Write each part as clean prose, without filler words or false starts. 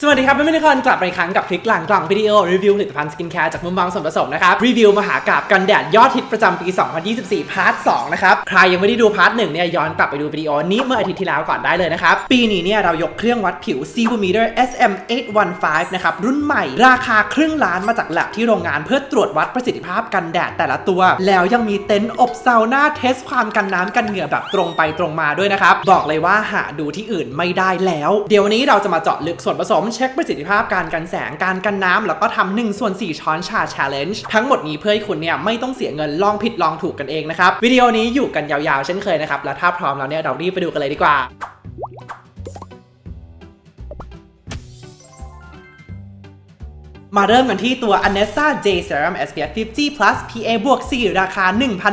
สวัสดีครับเพื่อนๆทุกคนกลับมาอีกครั้งกับคลิกหลังกล่องวิดีโอรีวิวผลิตภัณฑ์สกินแคร์จากมุมมองส่วนผสมนะครับรีวิวมหากาพย์กันแดดยอดฮิตประจำปี 2024 พาร์ท 2 นะครับใครยังไม่ได้ดูพาร์ท 1 เนี่ยย้อนกลับไปดูวิดีโอนี้เมื่ออาทิตย์ที่แล้วก่อนได้เลยนะครับปีนี้เนี่ยเรายกเครื่องวัดผิว Sevometer SM815 นะครับรุ่นใหม่ราคาครึ่งล้านมาจากแลบที่โรงงานเพื่อตรวจวัดประสิทธิภาพกันแดดแต่ละตัวแล้วยังมีเต็นท์อบซาวน่าเทสความกันน้ำกันเหงื่อแบบตรงไปตรงมาด้วยนะครับบอกเลยว่าหาดูที่อื่นไม่ได้แล้วเดี๋ยววันนี้เราจะมาเจาะลึกส่วนผสมเช็คประสิทธิภาพการกันแสงการกันน้ำแล้วก็ทำ1/4 ช้อนชา challenge ทั้งหมดนี้เพื่อให้คุณเนี่ยไม่ต้องเสียเงินลองผิดลองถูกกันเองนะครับวิดีโอนี้อยู่กันยาวๆเช่นเคยนะครับแล้วถ้าพร้อมแล้วเนี่ยเรารีบไปดูกันเลยดีกว่ามาเริ่มกันที่ตัว Anessa J Serum SPF 50 Plus PA บวก 4 ราคา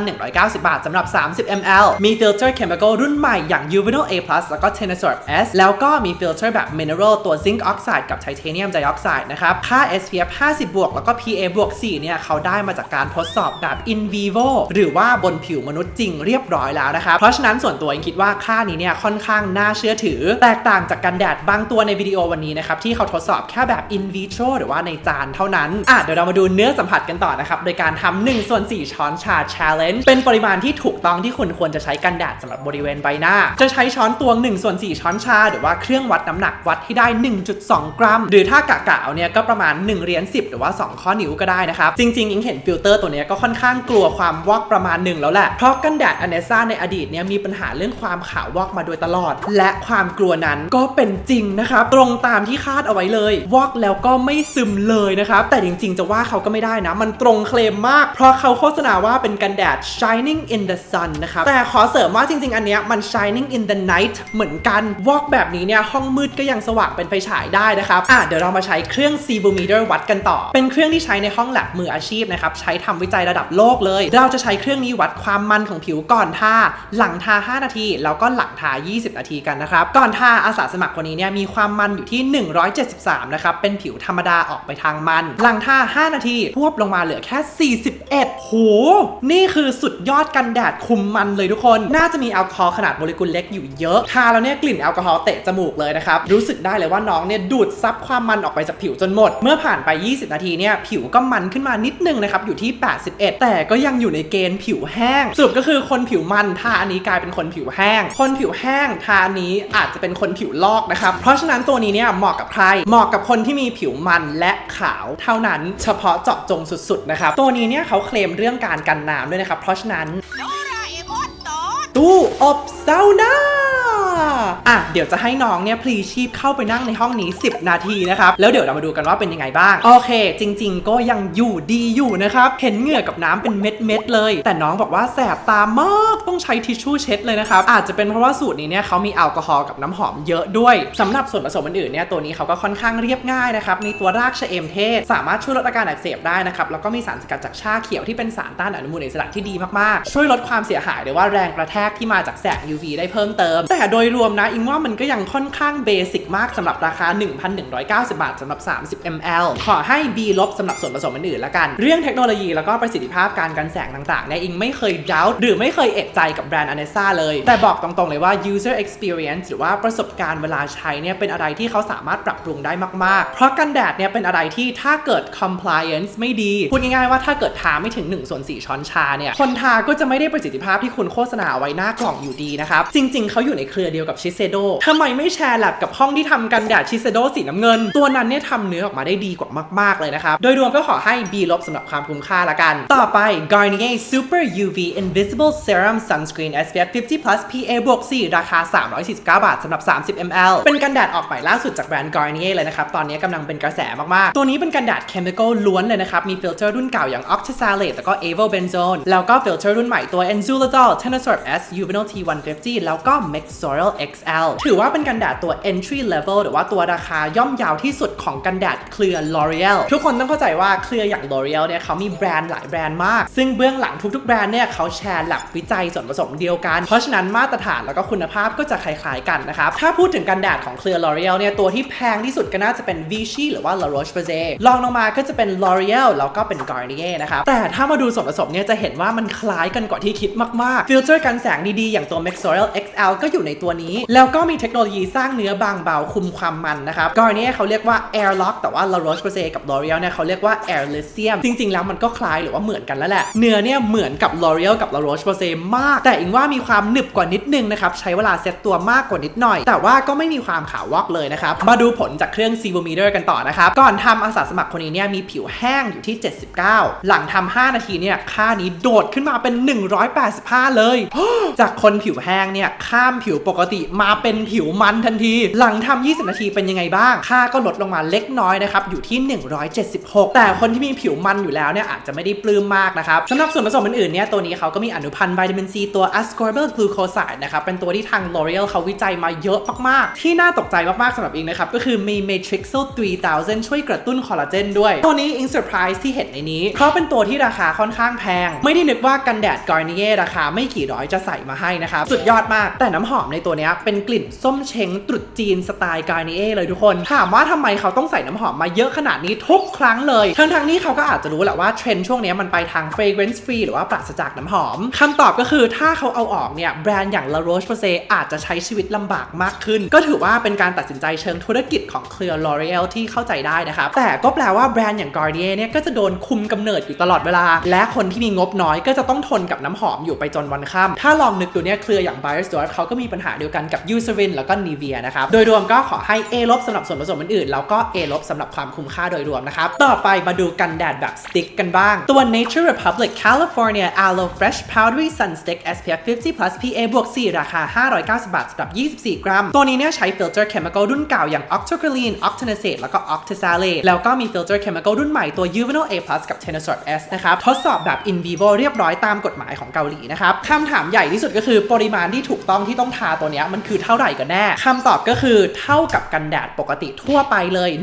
1,190 บาทสำหรับ 30 ml มีฟิลเตอร์ Chemical รุ่นใหม่อย่าง Juvenile A+ แล้วก็ Tenasorb S แล้วก็มีฟิลเตอร์แบบ Mineral ตัว Zinc Oxide กับ Titanium Dioxide นะครับค่า SPF 50 บวกแล้วก็ PA บวก 4 เนี่ยเขาได้มาจากการทดสอบแบบ in vivo หรือว่าบนผิวมนุษย์จริงเรียบร้อยแล้วนะครับเพราะฉะนั้นส่วนตัวเองคิดว่าค่านี้เนี่ยค่อนข้างน่าเชื่อถือแตกต่างจากกันแดดบางตัวในวิดีโอวันนี้นะครับที่เขาทดสอบแค่แบบ in vitro หรือว่าในจานเท่านั้นเดี๋ยวเรามาดูเนื้อสัมผัสกันต่อนะครับโดยการทำ1/4 ช้อนชา challenge เป็นปริมาณที่ถูกต้องที่คุณควรจะใช้กันแดดสำหรับบริเวณใบหน้าจะใช้ช้อนตวง1/4 ช้อนชาหรือว่าเครื่องวัดน้ำหนักวัดให้ได้ 1.2 กรัมหรือถ้ากะเอาเนี่ยก็ประมาณ1เหรียญ10หรือว่า2ข้อนิ้วก็ได้นะครับจริงๆอิงเห็นฟิลเตอร์ตัวนี้ก็ค่อนข้างกลัวความวอกประมาณหนึ่งแล้วแหละเพราะกันแดด Anessa ในอดีตเนี่ยมีปัญหาเรื่องความขาววอกมาโดยตลอดและความกลัวนั้นก็เป็นจริงนะครับตรงตามที่คาดเอาไว้เลยวอกแล้วก็ไม่ซึมเลยนะครับแต่จริงๆจะว่าเขาก็ไม่ได้นะมันตรงเคลมมากเพราะเขาโฆษณาว่าเป็นกันแดด shining in the sun นะครับแต่ขอเสริมว่าจริงๆอันเนี้ยมัน shining in the night เหมือนกันวอกแบบนี้เนี่ยห้องมืดก็ยังสว่างเป็นไฟฉายได้นะครับเดี๋ยวเรามาใช้เครื่อง Sevometer วัดกันต่อเป็นเครื่องที่ใช้ในห้องแลบมืออาชีพนะครับใช้ทำวิจัยระดับโลกเลยเราจะใช้เครื่องนี้วัดความมันของผิวก่อนทาหลังทา5นาทีแล้วก็หลังทา20นาทีกันนะครับก่อนทาอาสาสมัครคนนี้เนี่ยมีความมันอยู่ที่173นะครับเป็นผิวธรรมดาออกไปทางมันหลังทา5นาทีพวบลงมาเหลือแค่41โหนี่คือสุดยอดกันแดดคุมมันเลยทุกคนน่าจะมีแอลกอฮอล์ขนาดโมเลกุลเล็กอยู่เยอะทาแล้วเนี่ยกลิ่นแอลกอฮอล์เตะจมูกเลยนะครับรู้สึกได้เลยว่าน้องเนี่ยดูดซับความมันออกไปจากผิวจนหมดเมื่อผ่านไป20นาทีเนี่ยผิวก็มันขึ้นมานิดนึงนะครับอยู่ที่81แต่ก็ยังอยู่ในเกณฑ์ผิวแห้งสรุปก็คือคนผิวมันทาอันนี้กลายเป็นคนผิวแห้งคนผิวแห้งทาอันนี้อาจจะเป็นคนผิวลอกนะครับเพราะฉะนั้นตัวนี้เนี่ยเหมาะกับใครเหมาะกับคนที่มีผิวมันและขาวเท่านั้นเฉพาะเจาะจงสุดๆนะครับตัวนี้เนี่ยเขาเคลมเรื่องการกันน้ำด้วยนะครับเพราะฉะนั้นตู้อบซาวน่าเดี๋ยวจะให้น้องเนี่ยพลีชีพเข้าไปนั่งในห้องนี้10นาทีนะครับแล้วเดี๋ยวเรามาดูกันว่าเป็นยังไงบ้างโอเคจริงๆก็ยังอยู่ดีอยู่นะครับเห็นเหงื่อกับน้ำเป็นเม็ดๆเลยแต่น้องบอกว่าแสบตามากต้องใช้ทิชชู่เช็ดเลยนะครับอาจจะเป็นเพราะว่าสูตรนี้เนี่ยเขามีแอลกอฮอล์กับน้ำหอมเยอะด้วยสำหรับส่วนผสมอื่นๆเนี่ยตัวนี้เขาก็ค่อนข้างเรียบง่ายนะครับมีตัวรากชะเอมเทศสามารถช่วยลดอาการอักเสบได้นะครับแล้วก็มีสารสกัดจากชาเขียวที่เป็นสารต้านอนุมูลอิสระที่ดีมากๆช่วยลดความเสียหายหรือว่าแรงกระแทกที่มาจากแสง UV ได้เพิ่มเติมแต่โดยรวมนะอิงว่ามันก็ยังค่อนข้างเบสิกมากสำหรับราคา 1,190 บาทสำหรับ30 ml ขอให้ B ลบสำหรับส่วนผสมอื่นๆละกันเรื่องเทคโนโลยีแล้วก็ประสิทธิภาพการกันแสงต่างๆเนี่ยอิงไม่เคย doubt หรือไม่เคยเอะใจกับแบรนด์ Anessa เลยแต่บอกตรงๆเลยว่า user experience หรือว่าประสบการณ์เวลาใช้เนี่ยเป็นอะไรที่เขาสามารถปรับปรุงได้มากๆเพราะกันแดดเนี่ยเป็นอะไรที่ถ้าเกิด compliance ไม่ดีพูดง่ายๆว่าถ้าเกิดทาไม่ถึง1/4 ช้อนชาเนี่ยคนทาก็จะไม่ได้ประสิทธิภาพที่คุณโฆษณาเอาไว้หน้ากล่องอยู่ดีนะครับจริงๆเขาอยู่ในเครือเดียวกับ Shiseido ทำไมไม่แชร์แลบกับห้องที่ทำกันแดด Shiseido สีน้ำเงินตัวนั้นเนี่ยทำเนื้อออกมาได้ดีกว่ามากๆเลยนะครับโดยรวมก็ขอให้ B ลบสำหรับความคุ้มค่าละกันต่อไป Garnier Super UV Invisible Serum Sunscreen SPF 50 Plus PA บวก 4 ราคา349 บาทสำหรับ30 ml เป็นกันแดดออกใหม่ล่าสุดจากแบรนด์ Garnier เลยนะครับตอนนี้กำลังเป็นกระแสมากๆตัวนี้เป็นกันแดด Chemical ล้วนเลยนะครับมีฟิลเตอร์รุ่นเก่าอย่าง Octazolate แล้วก็ Avobenzone แล้วก็ฟิลเตอร์รุ่นใหม่ตัว Enzuladol Tenasorb S Juvenile T150 แล้วก็ Mexoryl XL ถือว่าเป็นกันแดดตัว entry level หรือว่าตัวราคาย่อมเยาวที่สุดของกันแดดเครือ L'Oreal ทุกคนต้องเข้าใจว่าเครืออย่าง L'Oreal เนี่ยเขามีแบรนด์หลายแบรนด์มากซึ่งเบื้องหลังทุกๆแบรนด์เนี่ยเขาแชร์แลบวิจัยส่วนผสมเดียวกันเพราะฉะนั้นมาตรฐานแล้วก็คุณภาพก็จะคล้ายๆกันนะครับถ้าพูดถึงกันแดดของเครือ L'Oreal เนี่ยตัวที่แพงที่สุดก็น่าจะเป็น Vichy หรือว่า La Roche-Posay รองลงมาก็จะเป็น L'Oreal แล้วก็เป็น Garnier นะครับแต่ถ้ามาดูส่วนผสมเนี่ยจะเห็นว่ามันคล้ายกันกว่าที่คิดมากๆฟิลเตอร์กันแสงดีๆอย่างตัว Mexoryl XL SL ก็อยู่ในตัวนี้แล้วก็มีเทคโนโลยีสร้างเนื้อบางเบาคุมความมันนะครับก่อนนี้เขาเรียกว่า Air Lock แต่ว่า La Roche-Posay กับ L'Oreal เนี่ยเขาเรียกว่า Air Lithium จริงๆแล้วมันก็คล้ายหรือว่าเหมือนกันแล้วแหละเนื้อเนี่ยเหมือนกับ L'Oreal กับ La Roche-Posay มากแต่อิงว่ามีความหนึบกว่านิดนึงนะครับใช้เวลาเซตตัวมากกว่านิดหน่อยแต่ว่าก็ไม่มีความขาววอกเลยนะครับมาดูผลจากเครื่อง Sevometer กันต่อนะครับก่อนทำอาสาสมัครคนนี้เนี่ยมีผิวแห้งอยู่ที่79หลังทำ5นาทีเนี่ยค่านี้โดดขึ้นมาเป็น185เลยจากคนผิวแห้งเนี่ยข้ามผิวปกติมาเป็นผิวมันทันทีหลังทำ20นาทีเป็นยังไงบ้างค่าก็ลดลงมาเล็กน้อยนะครับอยู่ที่176แต่คนที่มีผิวมันอยู่แล้วเนี่ยอาจจะไม่ได้ปลื้มมากนะครับสำหรับส่วนผสมอื่นๆเนี่ยตัวนี้เขาก็มีอนุพันธ์วิตามินซีตัว ascorbyl glucoside นะครับเป็นตัวที่ทาง L'Oreal เขาวิจัยมาเยอะมากๆที่น่าตกใจมากๆสำหรับอิงนะครับก็คือมี Matrixyl 3000 ช่วยกระตุ้นคอลลาเจนด้วยตัวนี้อิงเซอร์ไพรส์ที่เห็นในนี้เพราะเป็นตัวที่ราคาค่อนข้างแพงไม่ได้นึกว่ากันแดด Garnier ราคาไม่กี่ร้อยจะใส่มาให้นะครับสุดยอดมากแต่น้ำหอมในตัวนี้เป็นกลิ่นส้มเช้งตรุษจีนสไตล์ Garnier เลยทุกคนถามว่าทำไมเขาต้องใส่น้ำหอมมาเยอะขนาดนี้ทุกครั้งเลยทั้งนี้เขาก็อาจจะรู้แหละว่าเทรนด์ช่วงนี้มันไปทาง fragrance free หรือว่าปราศจากน้ำหอมคำตอบก็คือถ้าเขาเอาออกเนี่ยแบรนด์อย่าง La Roche-Posay อาจจะใช้ชีวิตลำบากมากขึ้นก็ถือว่าเป็นการตัดสินใจเชิงธุรกิจของเครือ L'Oreal ที่เข้าใจได้นะครับแต่ก็แปลว่าแบรนด์อย่าง Garnier เนี่ยก็จะโดนคุมกำเนิดอยู่ตลอดเวลาและคนที่มีงบน้อยก็จะต้องทนกับน้ำหอมอยู่ไปจนวันค่ำถ้าลองนึกดูเนี่ยเครืออย่าง Beiersdorf เขาก็มีปัญหาเดียวกันกับ Eucerin แล้วก็ Nivea นะครับโดยรวมก็ขอให้ A ลบสำหรับส่วนผสมอื่นๆแล้วก็ A ลบสำหรับความคุ้มค่าโดยรวมนะครับต่อไปมาดูกันแดดแบบสติ๊กกันบ้างตัว Nature Republic California Aloe Fresh Powdery Sun Stick SPF 50 PA +4 ราคา590 บาทสำหรับ24กรัมตัวนี้เนี่ยใช้ filter chemical รุ่นเก่าอย่าง Octocrylene Octinoxate แล้วก็ Octazalate แล้วก็มี filter chemical รุ่นใหม่ตัว Juvenile A+ กับ Tenosort S นะครับทดสอบแบบ in vivo เรียบร้อยตามกฎหมายของเกาหลีนะครับคำถามใหญ่ที่สุดก็คือปริมาณที่ถูกต้องที่ต้องทาตัวนี้มันคือเท่าไหร่กันแน่คำตอบก็คือเท่ากับกันแดดปกติทั่วไปเลย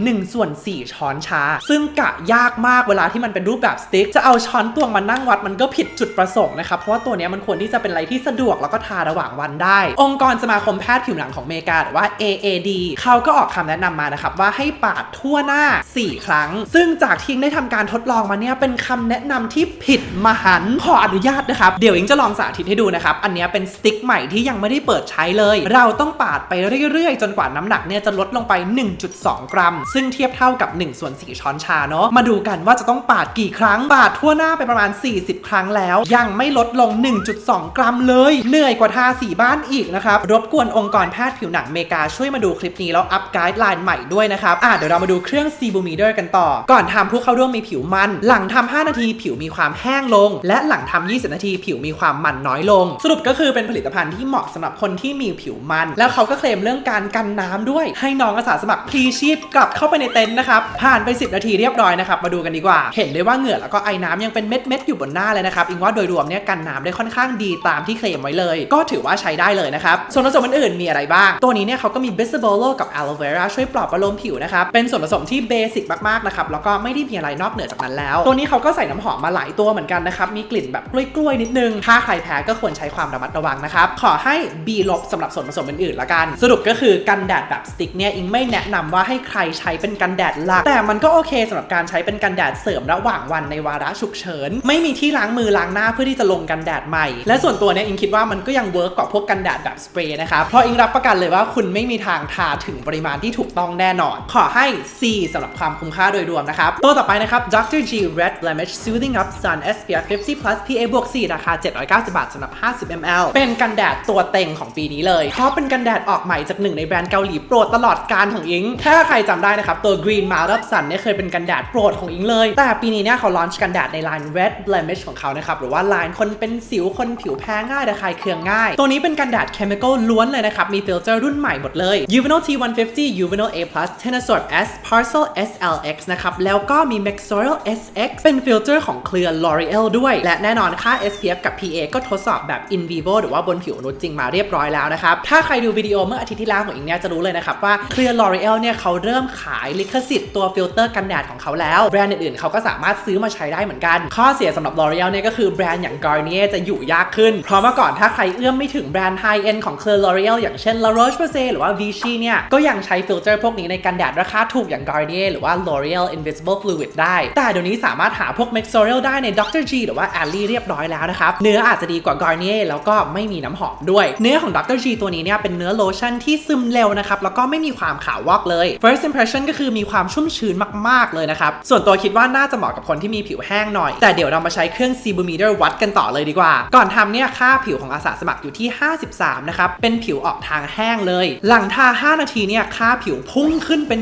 1/4 ช้อนชาซึ่งกะยากมากเวลาที่มันเป็นรูปแบบสติ๊กจะเอาช้อนตวงมานั่งวัดมันก็ผิดจุดประสงค์นะครับเพราะว่าตัวนี้มันควรที่จะเป็นอะไรที่สะดวกแล้วก็ทาระหว่างวันได้องค์กรสมาคมแพทย์ผิวหนังของอเมริกาหรือว่า AAD เขาก็ออกคำแนะนำมานะครับว่าให้ปาดทั่วหน้า4ครั้งซึ่งจากที่ได้ทำการทดลองมาเนี่ยเป็นคำแนะนำที่ผิดมหันต์ขออนุญาตนะครับเดี๋ยวอิงจะลองสาธิตให้ดูนะครับอันนี้เป็นสติ๊กใหม่ที่ยังไม่ได้เปิดใช้เลยเราต้องปาดไปเรื่อยๆจนกว่าน้ำหนักเนี่ยจะลดลงไป 1.2 กรัมซึ่งเทียบเท่ากับ1/4 ช้อนชาเนาะมาดูกันว่าจะต้องปาดกี่ครั้งปาดทั่วหน้าไปประมาณ40ครั้งแล้วยังไม่ลดลง 1.2 กรัมเลยเหนื่อยกว่าทาสีบ้านอีกนะครับรบกวนองค์กรแพทย์ผิวหนังอเมริกาช่วยมาดูคลิปนี้แล้วอัปไกด์ไลน์ใหม่ด้วยนะครับเดี๋ยวเรามาดูเครื่อง Sevometer กันต่อก่อนทำผู้เข้าร่วมมีผิวมันหลังทำ5นาทีผิวมีความแห้งลงและหลังทำ20นาทีผิวมีความมันน้อยลงสรุปก็คือเป็นผลิตภัณฑ์ที่เหมาะสำหรับคนที่มีผิวมันแล้วเขาก็เคลมเรื่องการกันน้ำด้วยให้น้องอาสาสมัครพลีชีพกลับเข้าไปในเต็นท์นะครับผ่านไป10นาทีเรียบร้อยนะครับมาดูกันดีกว่าเห็นเลยว่าเหงื่อแล้วก็ไอน้ำยังเป็นเม็ดๆอยู่บนหน้าเลยนะครับอิงว่าโดยรวมเนี่ยกันน้ำได้ค่อนข้างดีตามที่เคลมไว้เลยก็ถือว่าใช้ได้เลยนะครับส่วนผสมอื่นๆมีอะไรบ้างตัวนี้เนี่ยเขาก็มี Bisabolol กับ Aloe Vera ช่วยปลอบประโลมผิวนะครับเป็นส่วนผสมที่เบสิกมากๆนะครับแล้วก็ไม่ได้มีอะไรนอกเหนือจากนั้นแล้วตัวนี้เขาก็ใส่น้ำหอมมาหลายตัวเหมือนกันนะครับมีกลิ่นแบบกล้วยๆนิดนึงถ้าใครแพ้ก็ควรใช้ความระมัดระวังนะครับขอให้ B ลบสำหรับส่วนผสมอื่นๆละกันสรุปก็คือกันแดดแบบสติ๊กเนี่ยอิงไม่แนะนำว่าให้ใครใช้เป็นกันแดดหลักแต่มันก็โอเคสำหรับการใช้เป็นกันแดดเสริมระหว่างวันในวาระฉุกเฉินไม่มีที่ล้างมือล้างหน้าเพื่อที่จะลงกันแดดใหม่และส่วนตัวเนี่ยอิงคิดว่ามันก็ยังเวิร์กกว่าพวกกันแดดแบบสเปรย์นะครับเพราะอิงรับประกันเลยว่าคุณไม่มีทางทาถึงปริมาณที่ถูกต้องแน่นอนขอให้ C สำหรับความคุ้มค่าโดยรวมนะครับตัวต่อไปนะครับ Dr. G Red Blemish Soothing Up Sun SPF 50 PA +4 ราคา790 บาทสำหรับ50 ml เป็นกันแดดตัวเต็งของปีนี้เลยเพราะเป็นกันแดดออกใหม่จากหนึ่งในแบรนด์เกาหลีโปรดตลอดกาลของอิงถ้าใครจำได้นะครับตัว Green Marble Sun เนี่ยเคยเป็นกันแดดโปรดของอิงเลยแต่ปีนี้เนี่ยเขาลอนช์กันแดดในไลน์ Red Blemish ของเขานะครับหรือว่าไลน์คนเป็นสิวคนผิวแพ้ง่ายระคายเคืองง่ายตัวนี้เป็นกันแดดเคมีคอลล้วนเลยนะครับมีฟิลเตอร์รุ่นใหม่หมดเลย Juvenile T150 Juvenile A+ Tenosort S Parcel SLX นะครับแล้วก็มี Maxoryl SX เป็นฟิลเตอร์ของเครือ L'Oreal ด้วยและแน่นอนค่า SPF กับ PA ก็ทดสอบแบบ in vivo หรือว่าบนผิวมนุษย์จริงมาเรียบร้อยแล้วนะครับถ้าใครดูวิดีโอเมื่ออาทิตย์ที่แล้วของอิงเนี่ยจะรู้เลยนะครับว่าเครือ L'Oreal เนี่ยเขาเริ่มขายลิขสิทธิ์ตัวฟิลเตอร์กันแดดของเขาแล้วแบรนด์อื่นๆเขาก็สามารถซื้อมาใช้ได้เหมือนกันข้อเสียสำหรับ L'Oreal เนี่ยก็คือแบรนด์อย่าง Garnier จะอยู่ยากขึ้นเพราะเมื่อก่อนถ้าใครเอื้อมไม่ถึงแบรนด์ high end ของเครือ L'Oreal อย่างเช่น La Roche-Posay หรือว่า Vichy เนี่ยก็ยังใช้ฟิลเตอร์พวกนี้ในกันแดดราคาถูกอย่าง Garnier หรือว่า L'Oreal Invisible Fluid ได้แต่เดี๋ยวนี้สามารถหาพวก Maxoryl ได้ใน Dr. G หรือว่า Alley เรียบร้อยแล้วนะครับเนื้ออาจจะดีกว่า Garnier แล้วก็ไม่มีน้ำหอมด้วย ด้วยเนื้อของ Dr. G ตัวนี้เนี่ยเป็นเนื้อโลชั่นที่ซึมเร็วนะครับแล้วก็ไม่มีความขาววอกเลย First impression ก็คือมีความชุ่มชื้นมากๆเลยนะครับส่วนตัวคิดว่าน่าจะเหมาะกับคนที่มีผิวแห้งหน่อยแต่เดี๋ยวเรามาใช้เครื่อง Sebarometer วัดกันต่อเลยดีกว่าก่อนทำเนี่ยค่าผิวของอาสาสมัครอยู่ที่53นะครับเป็นผิวออกทางแห้งเลยหลังทา5นาทีเนี่ยค่าผิวพุ่งขึ้นเป็น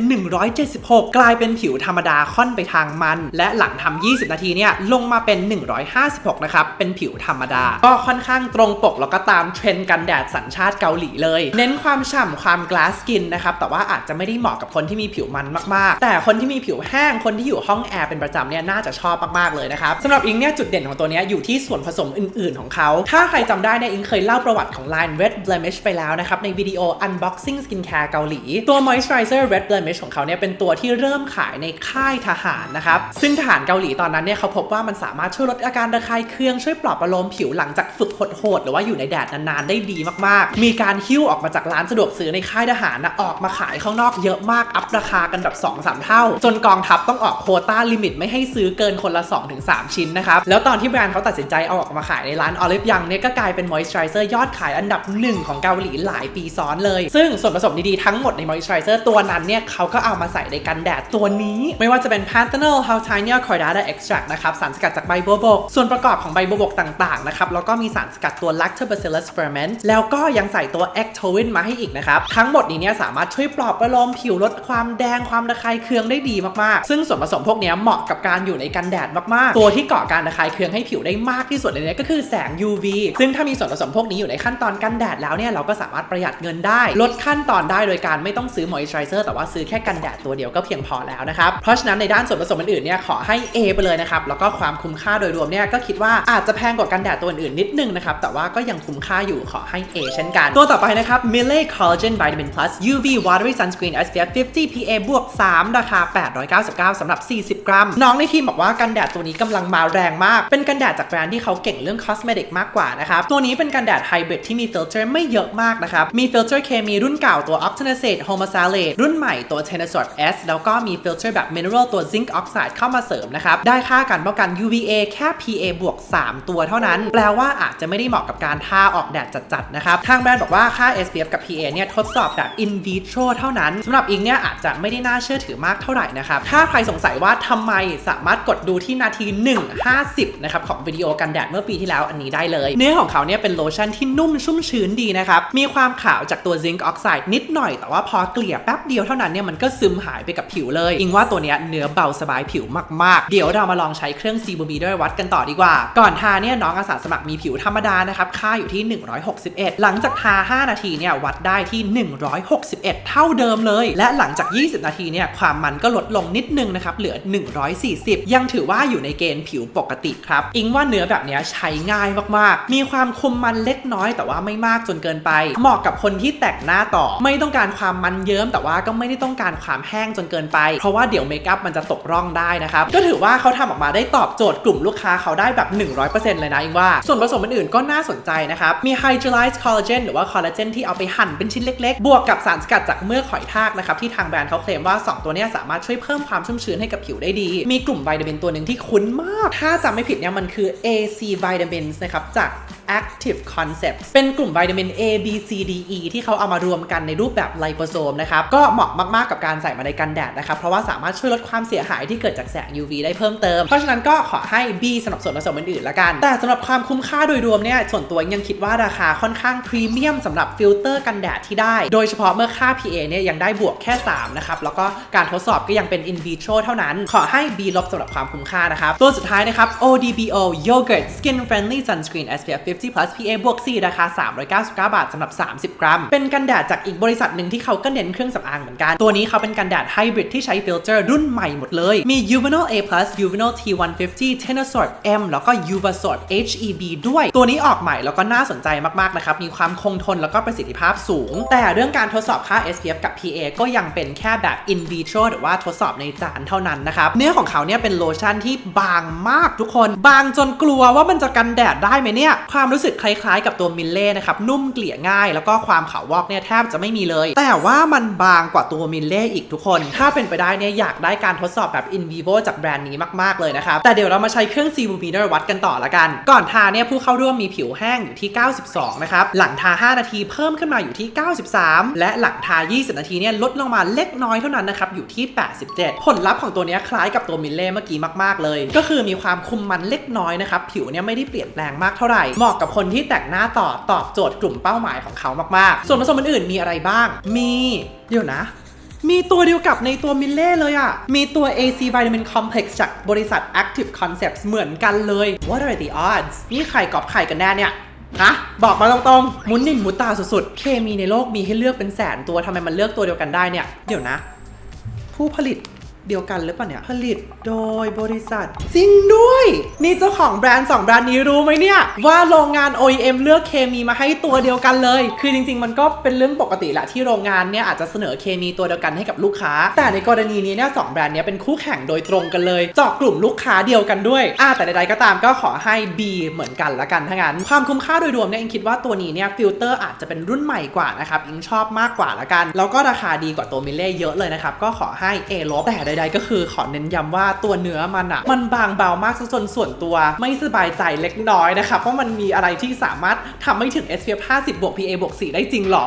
176กลายเป็นผิวธรรมดาค่อนไปทางมันและหลังทำ20นาทีเนี่ยลงมาเป็น156นะครับเป็นผิวธรรมดาก็ค่อนข้างตรงปกแล้วก็ตามเทรนด์กันแดดสัญชาติเกาหลีเลยเน้นความฉ่ำความ glass skin นะครับแต่ว่าอาจจะไม่ได้เหมาะกับคนที่มีผิวมันมากๆแต่คนที่มีผิวแห้งคนที่อยู่ห้องแอร์เป็นประจำเนี่ยน่าจะชอบมากๆเลยนะครับสำหรับอิงเนี่ยจุดเด่นของตัวนี้อยู่ที่ส่วนผสมอื่นๆของเขาถ้าใครจำได้เนี่ยอิงเคยเล่าประวัติของ Line Red Blemish ไปแล้วนะครับในวิดีโอ unboxing skincare เกาหลีตัว moisturizer Red Blemish ของเขาเนี่ยเป็นตัวที่เริ่มขายในค่ายทหารนะครับซึ่งทหารเกาหลีตอนนั้นเนี่ยเขาพบว่ามันสามารถช่วยลดอาการระคายเคืองช่วยปลอบประโลมผิวหลังจากฝึกโหดๆหรือว่าอยู่ในแดดนานๆได้ดีมากๆมีการหิ้วออกมาจากร้านสะดวกซื้อในค่ายทหารนะออกมาขายข้างนอกเยอะมากอัพราคากันแบบ 2-3 เท่าจนกองทัพต้องออกโควต้าลิมิตไม่ให้ซื้อเกินคนละ 2-3 ชิ้นนะครับแล้วตอนที่แบรนด์เขาตัดสินใจเอาออกมาขายในร้าน Olive Young เนี่ยก็กลายเป็น moisturizer ยอดขายอันดับ1ของเกาหลีหลายปีซ้อนเลยซึ่งส่วนผสมดีๆทั้งหมดใน moisturizer ตัวนั้นเนี่ยเขาก็เอามาใส่ในกันแดดตัวนี้ไม่ว่าจะเป็น panthenol Hawthornia cordata extract นะครับสารสกัดจากใบบัวบกส่วนประกอบของใบบัวบกต่างๆนะครับแล้วก็มีสารสกัดตัว lactobacillus ferment แล้วก็ยังใส่ตัว ectoin มาให้อีกนะครับทั้งหมดนี้เนี่ยสามารถช่วยปลอบประโลมผิวลดความแดงความระคายเคืองได้ดีมากๆซึ่งส่วนผสมพวกนี้เหมาะกับการอยู่ในกันแดดมากๆตัวที่ก่อการระคายเคืองให้ผิวได้มากที่สุดเลยเนี่ยก็คือแสง UV ซึ่งถ้ามีส่วนผสมพวกนี้อยู่ในขั้นตอนกันแดดแล้วเนี่ยเราก็สามารถประหยัดเงินได้ลดขั้นตอนได้โดยการไม่ต้องซื้อ moisturizer แต่ว่าซื้อแค่กันแดดตัวเดียวก็เพียงพอแล้วนะครับเพราะฉะนั้นในด้านส่วนผสมอื่นๆเนี่ยขอให้ A ไปเลยนะครับแล้วก็ความคุ้มค่าโดยรวมเนี่ยก็คิดว่าอาจจะแพงกว่ากันแดดตัวอื่นๆนิดนึงนะครับแต่ว่าก็ยังคุ้มค่าอยู่ขอให้ A เช่นกันตัวต่อไปนะครับ Mille Collagen Vitamin Plus UV Watery Sunscreen SPF 50 PA บวก 3ราคา899สำหรับ40 กรัมน้องในทีมบอกว่ากันแดดตัวนี้กำลังมาแรงมากเป็นกันแดดจากแบรนด์ที่เขาเก่งเรื่องคอสเมติกมากกว่านะครับตัวนี้เป็นกันแดดไฮบริดที่มีฟิลเตอร์ไม่เยอะมากนะครับมีฟิลเตอร์เคมีรุ่นเก่าตัว Octinoxate Homosalate รุ่นใหม่ตัว Tenosort S แล้วก็มีฟิลเตอร์แบบ Mineral ตัว Zinc Oxide เข้ามาเสริมนะครับได้ค่ากันป้องกัน UVA แค่ PA บวก 3 ตัวเท่านั้นแปลว่าอาจจะไม่ได้เหมาะกับการทาออกแดดจัดๆนะครับทางแบรนด์บอกว่าค่า SPF กับ PA เนี่ยทดสอบแบบ in vitro เท่านั้นสำหรับอิงเนี่ยอาจจะไม่ได้น่าเชื่อถือมากเท่าไหร่นะครับถ้าใครสงสัยว่าทำไมสามารถกดดูที่นาที 1:50 นะครับของวิดีโอกันแดดเมื่อปีที่แล้วอันนี้ได้เลยเนื้อของเขาเนี่ยเป็นโลชั่นที่นุ่มชุ่มชื้นดีนะครับมีความขาวจากตัว Zinc Oxide นิดหน่อยแต่ว่าพอเกลี่ยแป๊บเดียวเท่านั้นเนี่ยมันก็ซึมหายไปกับผิวเลยอิงว่าตัวเนี้ยเนื้อเบาสบายผิวมากๆเดี๋ยวเรามาลองใช้เครื่อง Sebarometer วัดกันต่อดีกว่าก่อนทาเนี่ยน้องอาสาสมัครมีผิวธรรมดานะครับค่าอยู่ที่161หลังจากทา5นาทีเนี่ยวัดได้ที่161เท่าเดิมเลยและหลังจาก20นาทีเนี่ยความมันก็ลดลงนิดนึงนะครับเหลือ140ยังถือว่าอยู่ในเกณฑ์ผิวปกติครับอิงว่าเนื้อแบบนี้ใช้ง่ายมากๆมีความคุมมันเล็กน้อยแต่ว่าไม่มากจนเกินไปเหมาะกับคนที่แต่งหน้าต่อไม่ต้องการความมันเยิ้มแต่ว่าก็ไม่ได้ต้องการความแห้งจนเกินไปเพราะว่าเดี๋ยวเมคอัพมันจะตกร่องได้นะครับก็ถือว่าเขาทำออกมาได้ตอบโจทย์กลุ่มลูกค้าเขาได้แบบ 100% เลยนะอิงว่าส่วนผสมอื่นๆก็น่าสนใจนะครับมี hydrolyzed collagen หรือว่าคอลลาเจนที่เอาไปหั่นเป็นชิ้นเล็กๆบวกกับสารสกัดจากเมือกหอยทากนะครับที่ทางแบรนด์เขาเคลมว่า2ตัวนี้สามารถช่วยเพิ่มความชุ่มชื้นให้กับผิวได้ดีมีกลุ่มวิตามินตัวหนึ่งที่คุ้นมากถ้าจำไม่ผิดเนี่ยมันคือ AC Vitamins นะครับจาก Active Concepts เป็นกลุ่มวิตามิน A B C D E ที่เขาเอามารวมกันในรูปแบบไลโปโซมนะครับก็เหมาะมากๆกับการใส่มาในกันแดดนะครับเพราะว่าสามารถช่วยลดความเสียหายที่เกิดจากแสง UV ได้เพิ่มเติมเพราะฉะนั้นก็ขอให้ B สำหรับส่วนผสมอื่นๆละกันแต่สำหรับความคุ้มค่าโดยรวมเนี่ยส่วนตัวยังคิดว่าราคาค่อนข้างพรีเมียมสำหรับฟิลเตอร์กันแดดที่ได้โดยเฉพาะเมื่อค่า PA เนี่ยยังได้บวกแค่3นะครับแล้วก็การทดสอบก็ยังเป็น in vitro เท่านั้นขอให้ B ลบสำหรับความคุ้มค่านะครับตัวสุดท้ายนะครับ ODBO Yogurt Skin Friendly Sunscreen SPF 50 plus PA บวก 4ราคา399 บาทสำหรับ30 กรัมเป็นกันแดดจากอีกบริษัทหนึ่งที่เขาก็เน้นเครื่องสำอางเหมือนกันตัวนี้เขาเป็นกันแดดไฮบริดที่ใช้ฟิลเตอร์รุ่นใหม่หมดเลยมี Uvinol A+ Uvinol T150 Tenosort M แล้วก็ Uvasort HEB ด้วยตัวนี้ออกใหม่แล้วก็น่าสนใจมากๆนะครับมีความคงทนแล้วก็ประสิทธิภาพสูงแต่เรื่องการทดสอบค่า SPF กับ PA ก็ยังเป็นแค่แบบ in vitro หรือว่าทดสอบในจานเท่านั้นนะครับเนื้อของเขาเนี่ยเป็นโลชั่นที่บางมากทุกคนบางจนกลัวว่ามันจะกันแดดได้ไหมเนี่ยความ ความรู้สึกคล้ายๆกับตัวมิลเล่นะครับนุ่มเกลี่ยง่ายแล้วก็ความขาววอกเนี่ยแทบจะไม่มีเลยแต่ว่ามันบางกว่าตัวมิลเล่อีกทุกคนถ้าเป็นไปได้เนี่ยอยากได้การทดสอบแบบ in vivo จากแบรนด์นี้มากๆเลยนะครับแต่เดี๋ยวเรามาใช้เครื่อง CVmeter วัดกันต่อละกันก่อนทาเนี่ยผู้เข้าร่วมมีผิวแห้งอยู่ที่92นะครับหลังทา5นาทีเพิ่มขึ้นมาอยู่ที่93และหลังทา20นาทีเนี่ยลดลงมาเล็กน้อยเท่านั้นนะครับอยู่ที่87ผลลัพธ์ของตัวนี้คล้ายกับตัวมิลเล่เมื่อกี้มากๆเลยก็คือมีความคุมมันเล็กน้อยนะครับผิวเนี่ยไม่ได้เปลี่ยนแปลงมากเท่าไหร่เหมาะกับคนที่แต่งหน้าตอบโจทย์กลุ่มเป้าหมายของเขามากๆส่วนผสมอื่นๆมีอะไรบ้างเดี๋ยวนะมีตัวเดียวกับในตัวมิลเล่เลยอ่ะมีตัว AC Vitamin Complex จากบริษัท Active Concepts เหมือนกันเลย What are the odds นี่ไข่กอบไข่กันแน่เนี่ยฮะบอกมาตรงๆมุนนินมุตตาสุดๆเคมีในโลกมีให้เลือกเป็นแสนตัวทำไมมันเลือกตัวเดียวกันได้เนี่ยเดี๋ยวนะผู้ผลิตเดียวกันหรือเปล่าเนี่ยผลิตโดยบริษัทจริงด้วยนี่เจ้าของแบรนด์2แบรนด์นี้รู้ไหมเนี่ยว่าโรงงาน OEM เลือกเคมีมาให้ตัวเดียวกันเลยคือจริงๆมันก็เป็นเรื่องปกติแหละที่โรงงานเนี่ยอาจจะเสนอเคมีตัวเดียวกันให้กับลูกค้าแต่ในกรณีนี้เนี่ย2แบรนด์นี้เป็นคู่แข่งโดยตรงกันเลยเจาะกลุ่มลูกค้าเดียวกันด้วยแต่ใดๆก็ตามก็ขอให้ B เหมือนกันละกันทั้งนั้นความคุ้มค่าโดยรวมเนี่ยอิงคิดว่าตัวนี้เนี่ยฟิลเตอร์อาจจะเป็นรุ่นใหม่กว่านะครับอิงชอบมากกว่าละกันแล้วก็ราคาดีกว่าตัวมิลเล่เยอะเลยนะครับก็ขอให้ A ลบแต่ใดๆก็คือขอเน้นย้ำว่าตัวเนื้อมันบางเบามากจนส่วนตัวไม่สบายใจเล็กน้อยนะครับเพราะมันมีอะไรที่สามารถทำให้ถึง SPF 50 บวก PA บวก 4 ได้จริงหรอ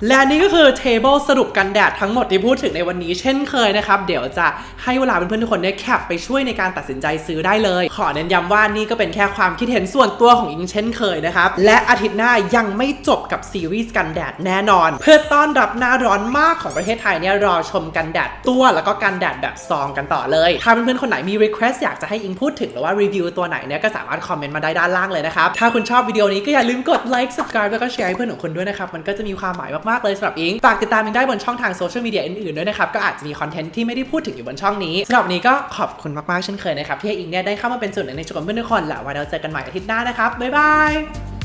และนี่ก็คือเทเบิลสรุปกันแดดทั้งหมดที่พูดถึงในวันนี้เช่นเคยนะครับเดี๋ยวจะให้เวลาเพื่อนๆทุกคนได้แคปไปช่วยในการตัดสินใจซื้อได้เลยขอเน้นย้ำว่านี่ก็เป็นแค่ความคิดเห็นส่วนตัวของอิงเช่นเคยนะครับและอาทิตย์หน้ายังไม่จบกับซีรีส์กันแดดแน่นอนเพื่อต้อนรับหน้าร้อนมากของประเทศไทยเนี่ยรอชมกันแดดตัวแล้วก็กันแดดแบบซองกันต่อเลยถ้าเพื่อนๆคนไหนมี request อยากจะให้อิงพูดถึงหรือว่ารีวิวตัวไหนเนี่ยก็สามารถคอมเมนต์มาได้ด้านล่างเลยนะครับถ้าคุณชอบวิดีโอนี้ก็อย่าลืมกด like subscribe แล้วก็แชร์ให้เพื่อนของคุณด้วยนะครับมันก็จะมีความหมายมากๆเลยสำหรับอิงฝากติดตามอิงได้บนช่องทางโซเชียลมีเดียอื่นๆด้วยนะครับก็อาจจะมีคอนเทนต์ที่ไม่ได้พูดถึงอยู่บนช่องนี้สำหรับวันนี้ก็ขอบคุณมากๆเช่นเคยนะครับที่ให้อิงเนี่ยได้เข้ามาเป็นส่วนหนึ่งในชีวิตของเพื่อนทุกคนและไว้เราเจอกันใหม่อาทิตย์หน้านะครับบ๊ายบาย